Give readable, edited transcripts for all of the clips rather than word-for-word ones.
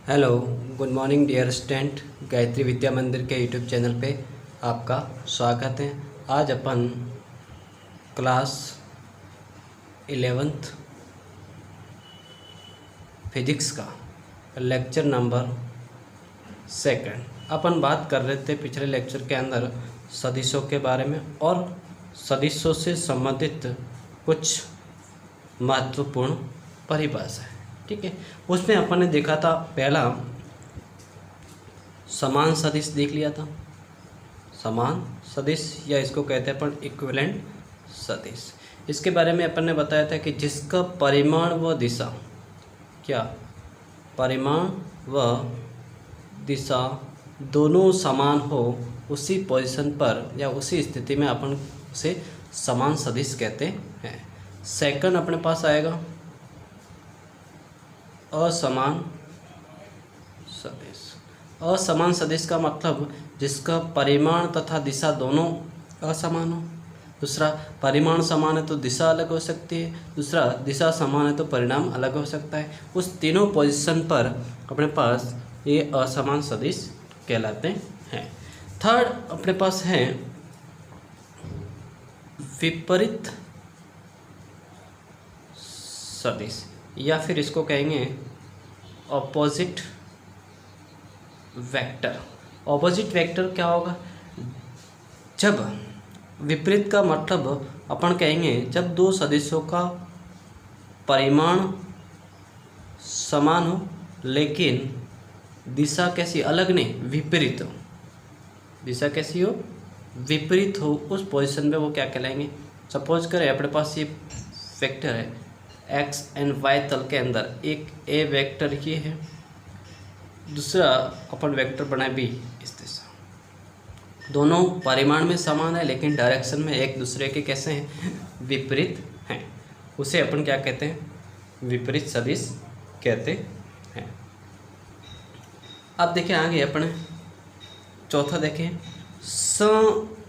Hello, good morning dear student. Gayatri Vidya Mandir के YouTube channel पे आपका स्वागत है। आज अपन क्लास 11th फिजिक्स का लेक्चर नंबर 2 अपन बात कर रहे थे पिछले लेक्चर के अंदर सदिशों के बारे में और सदिशों से संबंधित कुछ महत्वपूर्ण परिभाषा है। ठीक है, उसमें अपन ने देखा था पहला समान सदिश देख लिया था। समान सदिश या इसको कहते हैं अपन इक्विवेलेंट सदिश। इसके बारे में अपन ने बताया था कि जिसका परिमाण व दिशा परिमाण व दिशा दोनों समान हो, उसी पोजीशन पर या उसी स्थिति में अपन उसे समान सदिश कहते हैं। सेकंड अपने पास आएगा असमान सदिश। असमान सदिश का मतलब जिसका परिमाण तथा दिशा दोनों असमान हो। दूसरा, परिमाण समान है तो दिशा अलग हो सकती है। दूसरा, दिशा समान है तो परिणाम अलग हो सकता है। उस तीनों पोजीशन पर अपने पास ये असमान सदिश कहलाते हैं। थर्ड अपने पास है विपरीत सदिश या फिर इसको कहेंगे ऑपोजिट वेक्टर। ऑपोजिट वेक्टर क्या होगा? जब विपरीत का मतलब अपन कहेंगे जब दो सदिशों का परिमाण समान हो लेकिन दिशा कैसी अलग नहीं, विपरीत हो। दिशा कैसी हो? विपरीत हो। उस पोजीशन पे वो क्या कहलाएंगे? सपोज करें अपने पास ये वेक्टर है एक्स एंड वाई तल के अंदर, एक ए वेक्टर ये है, दूसरा अपन वेक्टर बनाए बी इस दिशा। दोनों परिमाण में समान है लेकिन डायरेक्शन में एक दूसरे के कैसे हैं? विपरीत हैं। उसे अपन क्या कहते हैं? विपरीत सदिश कहते हैं। अब देखें आगे अपने चौथा देखें संरेखीय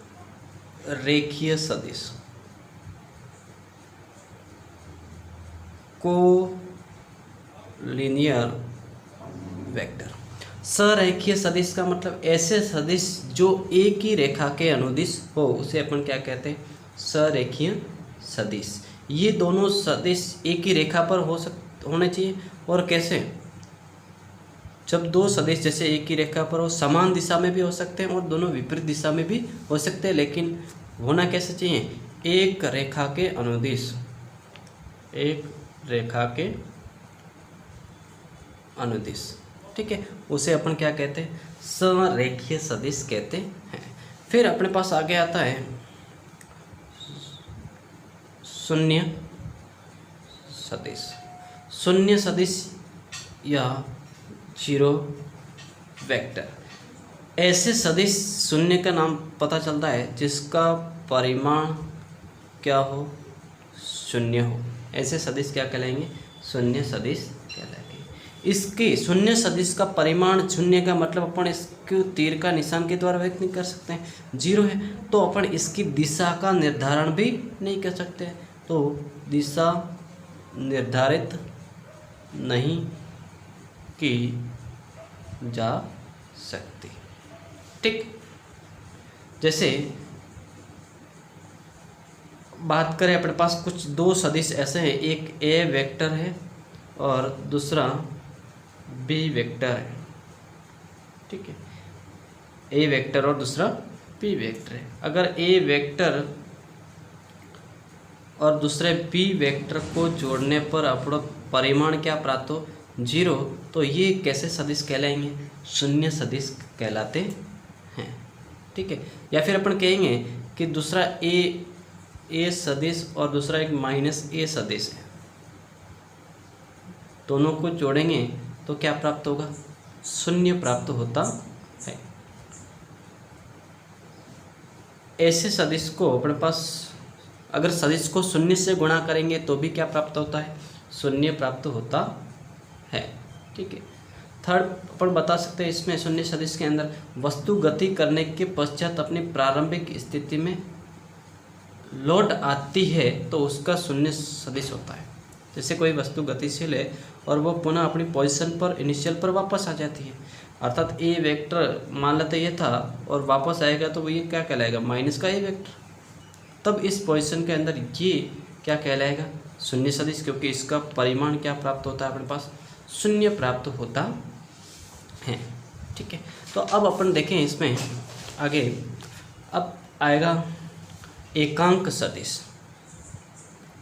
सदिश। को लीनियर वेक्टर। सरेखीय सदिश का मतलब ऐसे सदिश जो एक ही रेखा के अनुदिश हो, उसे अपन क्या कहते हैं? सरेखीय सदिश। ये दोनों सदिश एक ही रेखा पर होने चाहिए। और कैसे? जब दो सदिश जैसे एक ही रेखा पर हो, समान दिशा में भी हो सकते हैं और दोनों विपरीत दिशा में भी हो सकते हैं, लेकिन होना कैसे चाहिए? एक रेखा के अनुदिश। एक रेखा के अनुदिश। ठीक है, उसे अपन क्या कहते हैं? संरेखीय सदिश कहते हैं। फिर अपने पास आगे आता है शून्य सदिश। शून्य सदिश या जीरो वेक्टर। ऐसे सदिश शून्य का नाम पता चलता है जिसका परिमाण क्या हो? शून्य हो। ऐसे सदिश क्या कहलाएंगे? शून्य सदिश कहलाएंगे। इसके शून्य सदिश का परिमाण शून्य का मतलब अपन इसको तीर का निशान के द्वारा व्यक्त नहीं कर सकते हैं। जीरो है तो अपन इसकी दिशा का निर्धारण भी नहीं कर सकते, तो दिशा निर्धारित नहीं की जा सकती। ठीक, जैसे बात करें अपने पास कुछ दो सदिश ऐसे हैं, एक ए वेक्टर है और दूसरा बी वेक्टर है। ठीक है, ए वेक्टर और दूसरा बी वेक्टर है। अगर ए वेक्टर और दूसरे बी वेक्टर को जोड़ने पर अपना परिमाण क्या प्राप्त हो? जीरो, तो ये कैसे सदिश कहलाएंगे? शून्य सदिश कहलाते हैं। ठीक है, या फिर अपन कहेंगे कि दूसरा ए सदिश और दूसरा एक माइनस ए सदिश है, दोनों को जोड़ेंगे तो क्या प्राप्त होगा? शून्य प्राप्त होता है। ऐसे सदिश को अपने पास अगर सदिश को शून्य से गुणा करेंगे तो भी क्या प्राप्त होता है? शून्य प्राप्त होता है। ठीक है, थर्ड अपन बता सकते हैं इसमें शून्य सदिश के अंदर वस्तु गति करने के पश्चात अपनी प्रारंभिक स्थिति में लौट आती है तो उसका शून्य सदिश होता है। जैसे कोई वस्तु गतिशील है और वो पुनः अपनी पोजीशन पर इनिशियल पर वापस आ जाती है। अर्थात ए वेक्टर मान लेते ये था और वापस आएगा तो वो ये क्या कहलाएगा, माइनस का ए वेक्टर। तब इस पोजीशन के अंदर ये क्या कहलाएगा, शून्य सदिश, क्योंकि इसका परिमाण क्या प्राप्त होता है अपने पास, शून्य प्राप्त होता है। ठीक है, तो अब अपन देखें इसमें आगे। अब आएगा एकांक सदिश।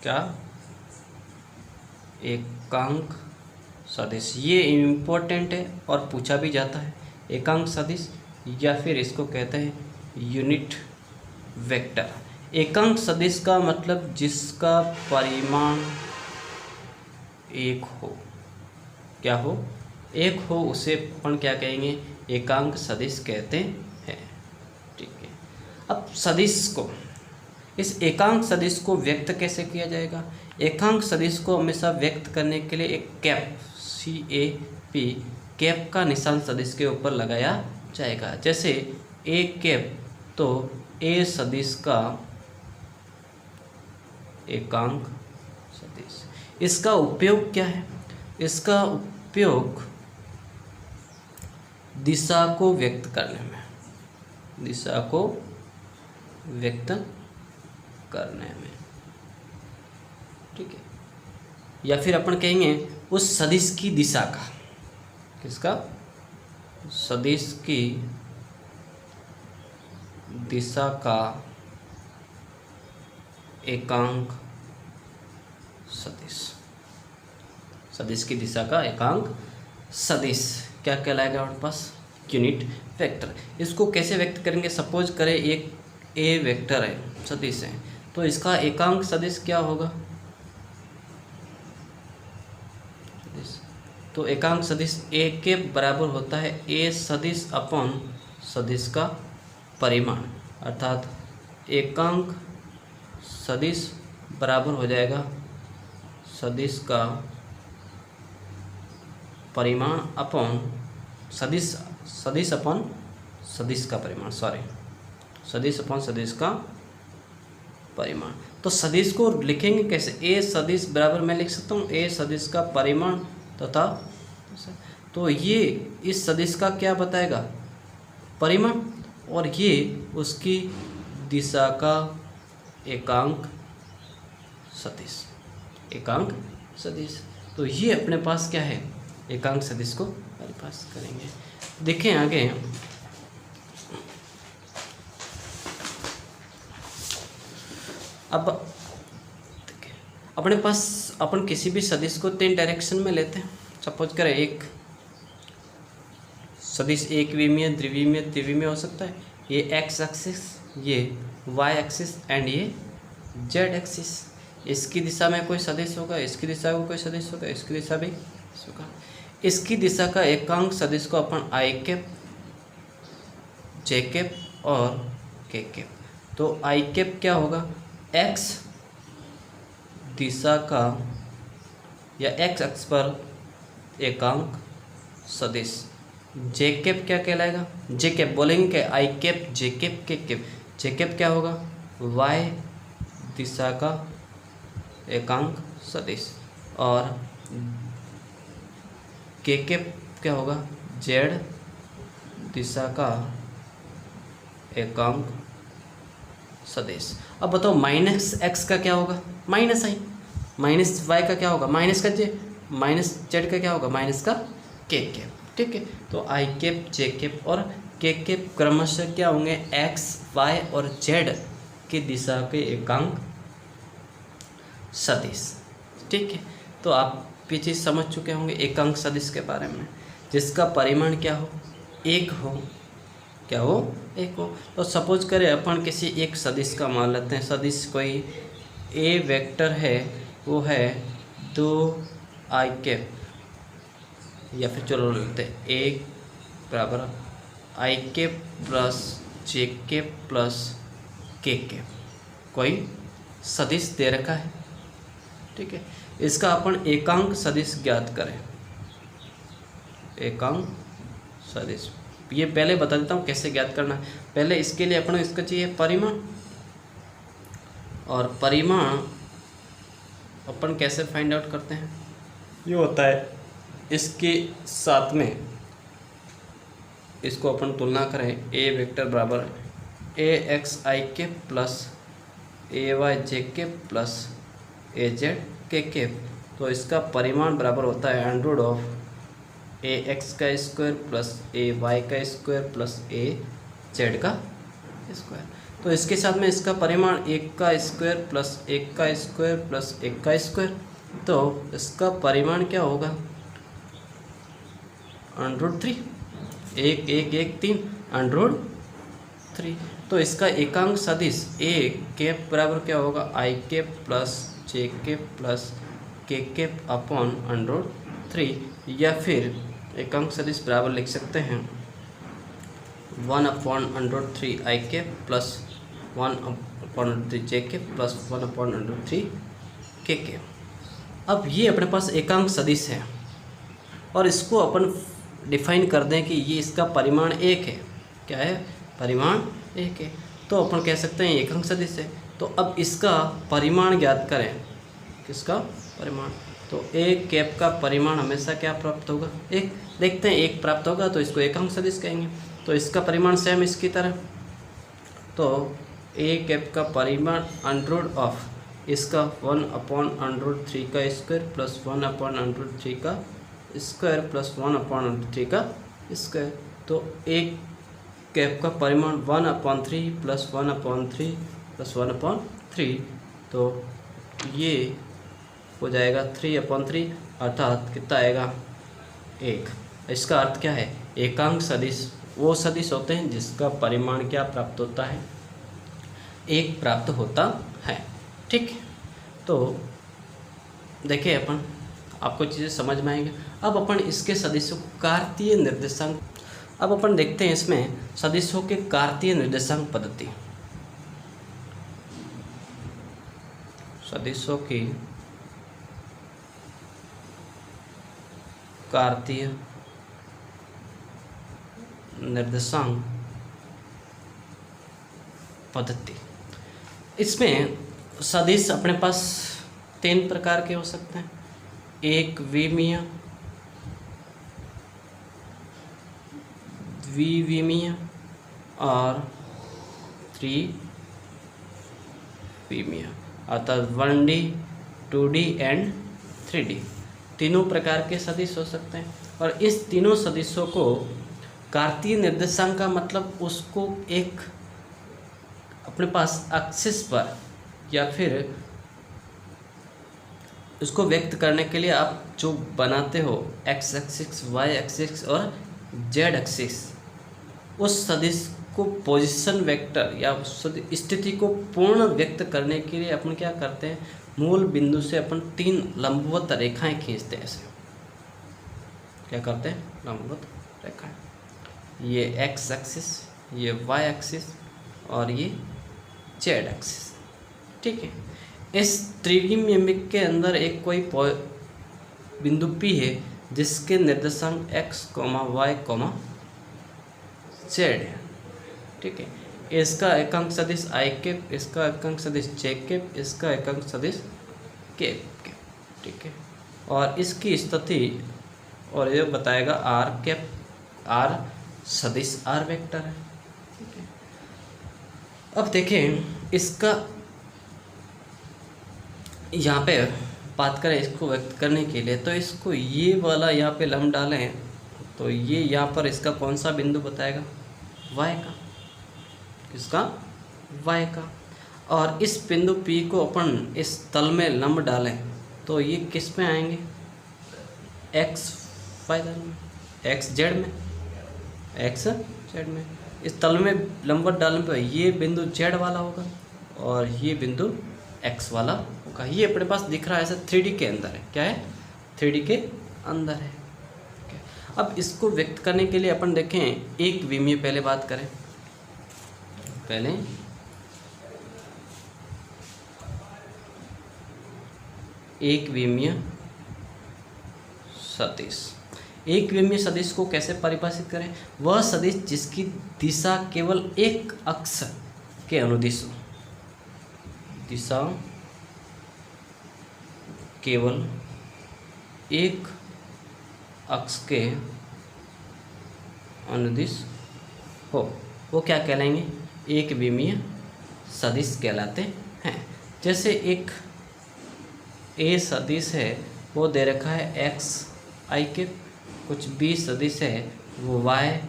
क्या, एकांक सदिश, ये इम्पोर्टेंट है और पूछा भी जाता है। एकांक सदिश या फिर इसको कहते हैं यूनिट वेक्टर। एकांक सदिश का मतलब जिसका परिमाण एक हो, क्या हो, एक हो, उसे अपन क्या कहेंगे, एकांक सदिश कहते हैं। ठीक है, अब सदिश को, इस एकांक सदिश को व्यक्त कैसे किया जाएगा। एकांक सदिश को हमेशा व्यक्त करने के लिए एक कैप, CAP, कैप का निशान सदिश के ऊपर लगाया जाएगा। जैसे ए कैप, तो ए सदिश का एकांक सदिश। इसका उपयोग क्या है, इसका उपयोग दिशा को व्यक्त करने में, दिशा को व्यक्त करने में। ठीक है, या फिर अपन कहेंगे उस सदिश की दिशा का, किसका, सदिश की दिशा का एकांक सदिश। सदिश की दिशा का एकांक सदिश क्या कहलाएगा हमारे पास, यूनिट वेक्टर। इसको कैसे व्यक्त करेंगे, सपोज करें एक ए वेक्टर है, सदिश है, तो इसका एकांक सदिश क्या होगा, तो एकांक सदिश ए के बराबर होता है ए सदिश अपॉन सदिश का परिमाण। अर्थात एकांक सदिश बराबर हो जाएगा सदिश का परिमाण अपॉन सदिश, सदिश अपॉन सदिश का परिमाण, सॉरी, सदिश अपॉन सदिश का परिमाण। तो सदिश को लिखेंगे कैसे, ए सदिश बराबर मैं लिख सकता हूँ ए सदिश का परिमाण तथा, तो ये इस सदिश का क्या बताएगा, परिमाण, और ये उसकी दिशा का एकांक सदिश, एकांक सदिश। तो ये अपने पास क्या है, एकांक सदिश को परिभाषित करेंगे। देखें आगे, अब अपने पास अपन किसी भी सदिश को 3 डायरेक्शन में लेते हैं। सपोज करें एक सदिश एक विमीय, द्विविमीय, त्रिविमीय हो सकता है। ये एक्स एक्सिस, ये वाई एक्सिस एंड ये जेड एक्सिस। इसकी दिशा में कोई सदिश होगा, इसकी दिशा में कोई सदिश होगा, इसकी दिशा भी होगा। इसकी दिशा का एकांक सदिश को अपन आई कैप, जे कैप और के कैप। तो आई कैप क्या होगा, एक्स दिशा का या एक्स अक्ष पर एकांक सदिश। जे कैप क्या कहलाएगा, जे कैप बोलेंगे क्या, आई कैप, जे कैप, के कैप। जे कैप क्या होगा, वाई दिशा का एकांक सदिश, और के कैप क्या होगा, जेड दिशा का एकांक सदिश। अब बताओ माइनस एक्स का क्या होगा, माइनस आई, माइनस वाई का क्या होगा, माइनस का जे, माइनस जेड का क्या होगा, माइनस का के कैप। ठीक है, तो आई कैप, जे कैप और के कैप क्रमशः क्या होंगे, एक्स, वाई और जेड की दिशा के एकांक सदिश। ठीक है, तो आप ये चीज़ समझ चुके होंगे एकांक सदिश के बारे में, जिसका परिमाण क्या हो, एक हो, क्या हो, एक हो। तो सपोज करें अपन किसी एक सदिश का मान लेते हैं, सदिश कोई ए वेक्टर है, वो है 2 आई कैप, या फिर चलो लेते हैं एक बराबर आई कैप प्लस जे कैप प्लस के कैप, कोई सदिश दे रखा है। ठीक है, इसका अपन एकांक सदिश ज्ञात करें, एकांक सदिश। ये पहले बता देता हूँ कैसे ज्ञात करना है। पहले इसके लिए अपन इसका चाहिए परिमाण, और परिमाण अपन कैसे फाइंड आउट करते हैं, ये होता है इसके साथ में इसको अपन तुलना करें, ए वेक्टर बराबर ए एक्स आई के प्लस ए वाई जे के प्लस ए जेड के, तो इसका परिमाण बराबर होता है अंडर ऑफ ए एक्स का स्क्वायर प्लस ए वाई का स्क्वायर प्लस ए जेड का स्क्वायर। तो इसके साथ में इसका परिमाण एक का स्क्वायर प्लस एक का स्क्वायर प्लस एक का स्क्वायर, तो इसका परिमाण क्या होगा √3, एक एक एक 3 √3। तो इसका एकांक सदिश ए कैप बराबर क्या होगा आई कैप प्लस जे कैप प्लस के कैप अपॉन √3, या फिर एकांक सदिश बराबर लिख सकते हैं 1/√3 आई कैप प्लस 1/√3 जे कैप प्लस 1/√3 के कैप। अब ये अपने पास एकांक सदिश है और इसको अपन डिफाइन कर दें कि ये इसका परिमाण एक है। क्या है? परिमाण एक है, तो अपन कह सकते हैं एकांक सदिश है। तो अब इसका परिमाण ज्ञात करें। किसका परिमाण? तो एक कैप का परिमाण हमेशा क्या प्राप्त होगा? एक। देखते हैं एक प्राप्त होगा तो इसको एकांक सदिश कहेंगे। तो इसका परिमाण सेम इसकी तरह, तो ए कैप का परिमाण अंडर ऑफ इसका 1/√3 का स्क्वायर प्लस 1/√3 का स्क्वायर प्लस 1/√3 का स्क्वायर। तो एक कैप का परिमाण 1/3 प्लस 1/3 प्लस 1/3, तो ये हो जाएगा 3/3, अर्थात कितना आएगा? 1। इसका अर्थ क्या है? एकांक सदिश वो सदिश होते हैं जिसका परिमाण क्या प्राप्त होता है? 1 प्राप्त होता है। ठीक है, तो देखिए अपन आपको चीज़ें समझ में आएंगे। अब अपन इसके सदिशों को कार्तीय निर्देशांक, अब अपन देखते हैं इसमें सदिशों के कार्तीय निर्देशांक पद्धति। सदिशों की कार्तीय निर्देशांक पद्धति। इसमें सदिश अपने पास 3 प्रकार के हो सकते हैं। एक विमीय, द्विविमीय और त्रिविमीय, अर्थात 1D, 2D एंड 3D। तीनों प्रकार के सदिश हो सकते हैं और इस तीनों सदिशों को कार्तीय निर्देशांक का मतलब उसको एक अपने पास एक्सिस पर या फिर उसको व्यक्त करने के लिए आप जो बनाते हो एक्स एक्सिस, वाई एक्सिस और जेड एक्सिस, उस सदिश को पोजीशन वेक्टर या स्थिति को पूर्ण व्यक्त करने के लिए अपन क्या करते हैं? मूल बिंदु से अपन 3 लंबवत रेखाएं खींचते हैं। ऐसे क्या करते हैं? लंबवत रेखाएं। ये एक्स एक्सिस, ये वाई एक्सिस और ये जेड एक्सिस। ठीक है, इस त्रिविमीय के अंदर एक कोई बिंदु P है जिसके निर्देशांक x, y, z है। ठीक है, इसका एकांक सदिश आई कैप, इसका एकांक सदिश जे कैप, इसका एकांक सदिश कैप। ठीक है, और इसकी स्थिति और ये बताएगा आर कैप, आर सदिश आर वेक्टर है। ठीक है, अब देखें इसका यहाँ पे बात करें इसको व्यक्त करने के लिए, तो इसको ये वाला यहाँ पे लंब डालें तो ये यहाँ पर इसका कौन सा बिंदु बताएगा? y का। किसका? y का। और इस बिंदु P को अपन इस तल में लंब डालें तो ये किस में आएंगे? x y तल में, x z में, x z में। इस तल में लंबवत डालने पर ये बिंदु z वाला होगा और ये बिंदु x वाला होगा। ये अपने पास दिख रहा है ऐसा 3D के अंदर है। क्या है? 3D के अंदर है। अब इसको व्यक्त करने के लिए अपन देखें एक विमीय, पहले बात करें। पहले एक विमीय सदिश। एक विमीय सदिश को कैसे परिभाषित करें? वह सदिश जिसकी दिशा केवल एक अक्ष के अनुदिश हो। दिशा केवल एक अक्ष के अनुदिश हो, वो क्या कहलाएंगे? एक विमीय सदिश कहलाते हैं। जैसे एक ए सदिश है वो दे रखा है एक्स आई के, कुछ बी सदिश है वो वाई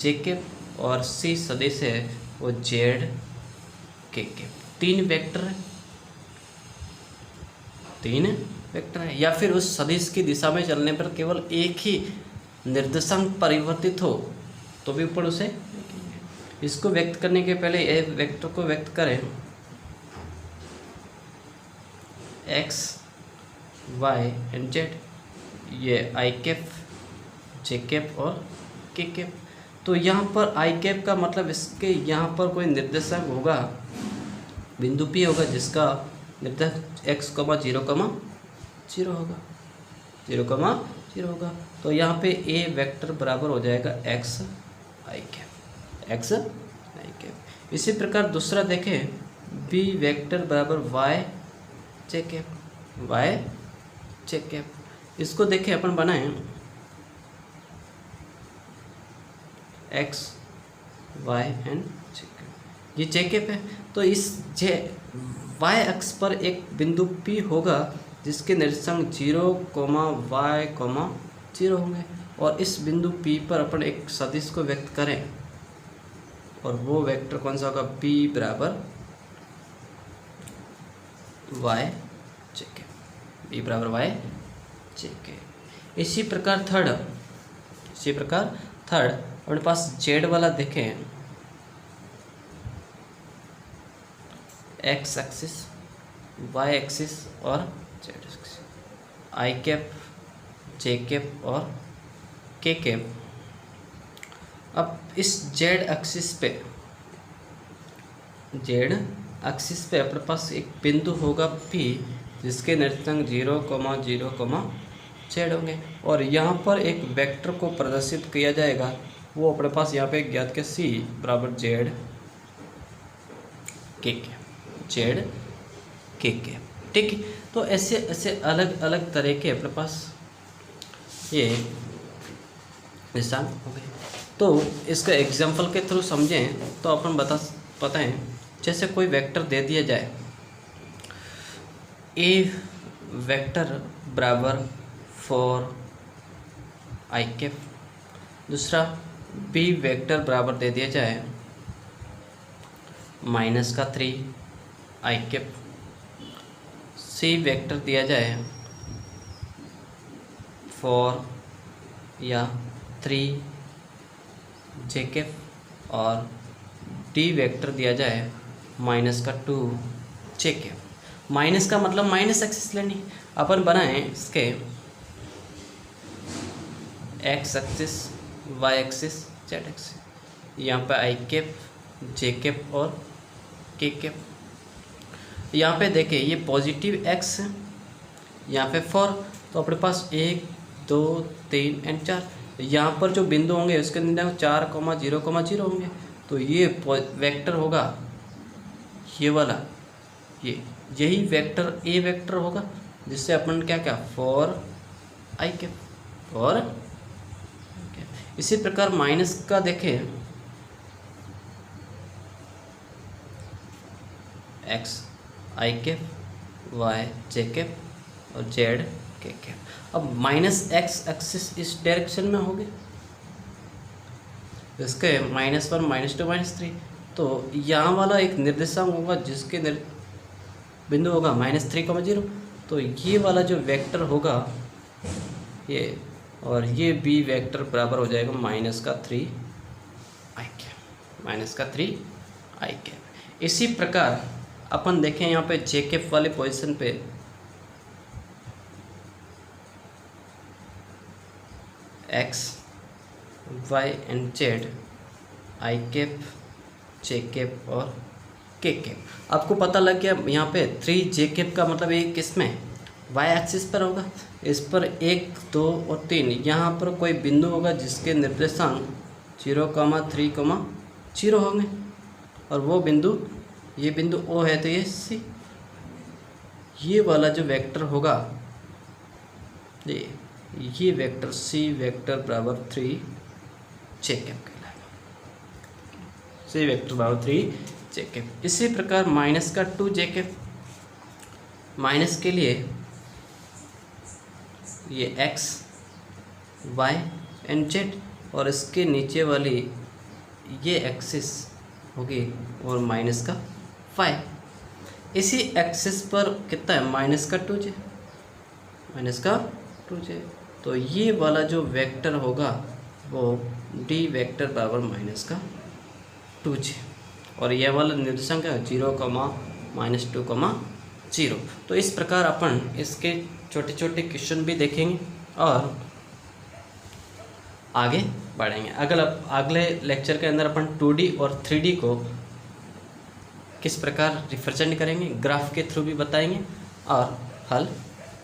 जे के, और सी सदिश है वो जेड के। तीन वेक्टर है, तीन वेक्टर है। या फिर उस सदिश की दिशा में चलने पर केवल एक ही निर्देशांक परिवर्तित हो तो भी ऊपर उसे इसको व्यक्त करने के पहले ए वेक्टर को व्यक्त करें एक्स वाई एंड जेड, ये आई कैप जे कैप और के कैप। तो यहाँ पर आई कैप का मतलब इसके यहाँ पर कोई निर्देशांक होगा, बिंदु P होगा जिसका निर्देशांक x, 0, होगा, 0, होगा। तो यहाँ पे ए वेक्टर बराबर हो जाएगा एक्स आई कैप। इसी प्रकार दूसरा देखें बी वेक्टर बराबर वाई जे कैप। इसको देखें अपन बनाएं X Y and J cap, ये जे कैप है। तो इस जे वाई अक्ष पर एक बिंदु P होगा जिसके निर्देशांक 0, y, 0 होंगे, और इस बिंदु P पर अपन एक सदिश को व्यक्त करें और वो वेक्टर कौन सा होगा? P बराबर y जे के, B बराबर y जे के। इसी प्रकार थर्ड अपने पास जेड वाला देखें एक्स एक्सिस, वाई एक्सिस और जेड एक्सिस, आई कैप जे कैप और के कैप। अब इस जेड एक्सिस पे अपने पास एक बिंदु होगा P जिसके निर्देशांक 0, 0, जेड होंगे, और यहाँ पर एक वेक्टर को प्रदर्शित किया जाएगा, वो अपने पास यहाँ पे ज्ञात के C बराबर जेड के, ठीक है। तो ऐसे अलग अलग तरह के अपने पास ये निशान हो गए। तो इसका एग्जाम्पल के थ्रू समझें तो अपन बताएं, जैसे कोई वेक्टर दे दिया जाए ए वेक्टर बराबर 4 आई कैप, दूसरा बी वेक्टर बराबर दे दिया जाए -3 आई कैप, सी वेक्टर दिया जाए 4 या 3 जे कैप, और डी वेक्टर दिया जाए -2 जे कैप। माइनस का मतलब माइनस एक्सिस लेनी, अपन बनाएं इसके X axis, Y axis, Z axis. यहाँ पे आई कैप, जे कैप और के कैप। यहाँ पे देखिए ये पॉजिटिव एक्स है, यहाँ पे 4, तो अपने पास 1, 2, 3 एंड 4। यहाँ पर जो बिंदु होंगे उसके अंदर 4, 0, 0 होंगे, तो ये वेक्टर होगा ये वाला, यही वेक्टर ए वेक्टर होगा जिससे अपन क्या 4 आई कैप। और इसी प्रकार माइनस का देखें एक्स आई कैप, वाई जे कैप और जेड के कैप। अब -x एक्सिस इस डायरेक्शन में होगी, इसके -1, -2, -3, तो यहाँ वाला एक निर्देशांक होगा जिसके बिंदु होगा -3, 0, तो ये वाला जो वेक्टर होगा ये, और ये बी वेक्टर बराबर हो जाएगा -3 आई कैप, इसी प्रकार अपन देखें यहाँ पे जे कैप वाले पोजीशन पे X Y and Z, I cap, J cap और के कैप। आपको पता लग गया यहाँ पे 3 जे कैप का मतलब ये किस में वाई एक्सिस पर होगा, इस पर 1, 2 और 3 यहाँ पर कोई बिंदु होगा जिसके निर्देशांक 0, 3, 0 होंगे, और वो बिंदु, ये बिंदु O है तो ये C, ये वाला जो वेक्टर होगा ये वेक्टर सी वेक्टर बराबर 3 जे कैप कहलाएगा। सी वेक्टर बराबर 3 जे कैप। इसी प्रकार माइनस का 2 जे कैप, माइनस के लिए ये एक्स वाई एंड जेड और इसके नीचे वाली ये एक्सिस होगी और माइनस का 5। इसी एक्सिस पर कितना है माइनस का 2 जे, माइनस का 2 जे। तो ये वाला जो वेक्टर होगा वो डी वेक्टर बराबर माइनस का 2 जे और यह वाला निर्देशांक है 0, -2, 0। तो इस प्रकार अपन इसके छोटे छोटे क्वेश्चन भी देखेंगे और आगे बढ़ेंगे। अगले लेक्चर के अंदर अपन 2D और 3D को किस प्रकार रिप्रेजेंट करेंगे ग्राफ के थ्रू भी बताएंगे और हल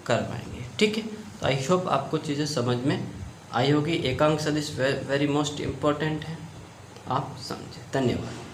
करवाएंगे। ठीक है, तो आई होप आपको चीज़ें समझ में आई होगी। एकांक सदिश वेरी मोस्ट इम्पोर्टेंट है, आप समझे। धन्यवाद।